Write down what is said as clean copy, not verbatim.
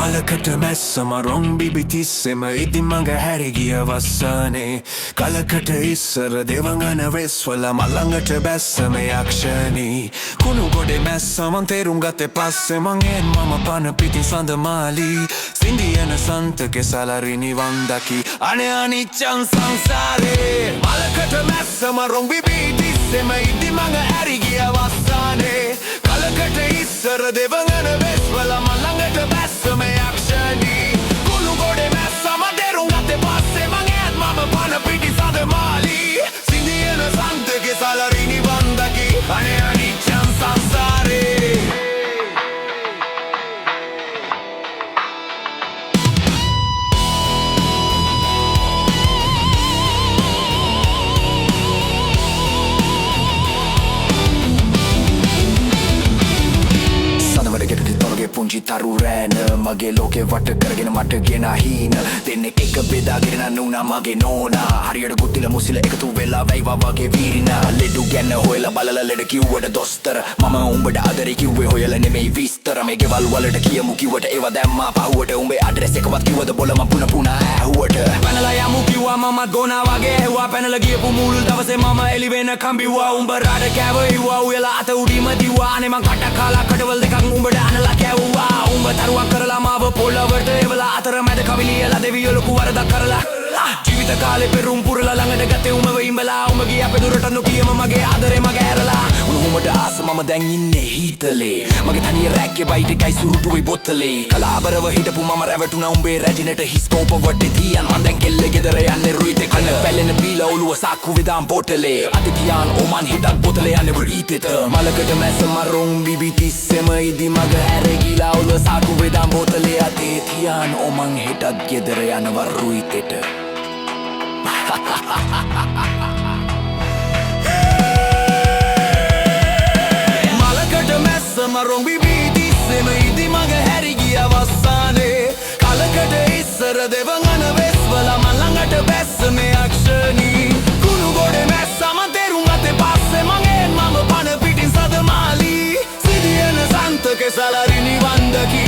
මලකට මැස්සම රොම්බිබි තිස්සෙම ඉදි මඟ හැරිගිය වස්සනේ කලකට ඉස්සර දෙවඟන වෙස්වල මල්ලඟට බැස්සම යක්ෂණී කුණු ගොඩේ මැස්සමන් තේරුම් ගත්තේ පස්සේ මංගෙන් මම පන පිටි සඳමාලී සින්දියන සන්තකෙ සලරි නිවන් දකි අනේ අනිච්චන් සංසාරේ මලකට මැස්සම රොම්බිබි තිස්සෙම ඉදි මඟ හැරිගිය වස්සනේ කලකට ඉස්සර දෙවඟන වෙස්වල මල්ලඟට බැස්සම යක්ෂණී කුණු ගොඩේ මැස්සම තේරුම් ගත්තේ පස්සේ මංගෙන් මම පන පිටි සඳමාලී සින්දියන සන්තකෙ සලරි නිවන් දකි අනේ අනිච්චන් සංසාරේ පුංචි තරු රෑන මගේ ලෝකෙ වට කරගෙන මට ගෙන හීන දෙන්නෙක් එක බෙදාගෙන නුනා මගේ නෝනා හරියට ගුත්තිල මුසිල එකතු වෙලා වැයිවා වගේ වීරිනා ලෙඩු ගැන හොයලා බලලා ලෙඩ කිව්වට දොස්තර මම උඹට ආදරේ කිව්වේ හොයලා නෙමෙයි විස්තර මේ ගෙවල් වලට කියමු කිව්වට ඒවා දැම්මා පහුවට උඹේ ඇඩ්‍රස් එකවත් කිව්වද බොල මම පුන ඇහුවට පැනලා යමු කිව්වා මමත් ගෝනා වගේ ඇහුවා පැනලා ගියපු මුල් දවසේ මම එලි වෙන කම්බිව්වා උඹ රාඩ කෑවෙයිවා උයලා අත උඩිම දිව්වා අනේ මං කට කාලා කඩවල් දෙකක් උඹට අනලා කෑවුවා උඹ තරුවක් කරලා මාව පොළවට එවලා අතරමැද කවිලියලා දෙවියෝ ලොකු වරදක් කරලා ජීවිත කාලේ පෙරුම් පුරලා ළඟට ගත්තේ උඹව ඉඹලා උඹ ගිය අපේ දුරට නොකියම මගේ ආදරේ මගේ ඇරලා උඹට ආස මම දැන් ඉන්නේ හීතලේ මගේ තනිය රැක්කේ බයිට් එකයි සුරුටුවේ බොත්තලේ කලාබරව හිටපු මම රැවටුණා උඹේ රැජිනට හිස්කෝප වටේ තියන් මං දැන් කෙල්ලේ ගෙදර යන්නේ රුයිට කන පැලෙන බීලා ඔළුව සාක්කු වෙදාම් බොටලේ අත තියන් ඕමන් හිටක් බොතලේ යන්නේ රීතෙට මලකට මැස්ස මරුම් බිබි තිස්සෙම ඉදි මග හැරගිලා ඔළුව සාක්කු වෙදාම් බොතලේ අතේ තියන් ඕමන් හිටක් ගෙදර යනවා රුයිතෙට මලකට මැස්සම රොම්බිබි තිස්සෙම ඉදි මඟ හැරිගිය වස්සනේ කලකට ඉස්සර දෙවඟන වෙස්වල මල්ලඟට බැස්සම යක්ෂණී කුණු ගොඩේ මැස්සම තේරුම් ගත්තේ පස්සේ මංගෙන් මම පන පිටින් සදමාලී සිදියන සන්තකෙ සලරි නිවන් දකි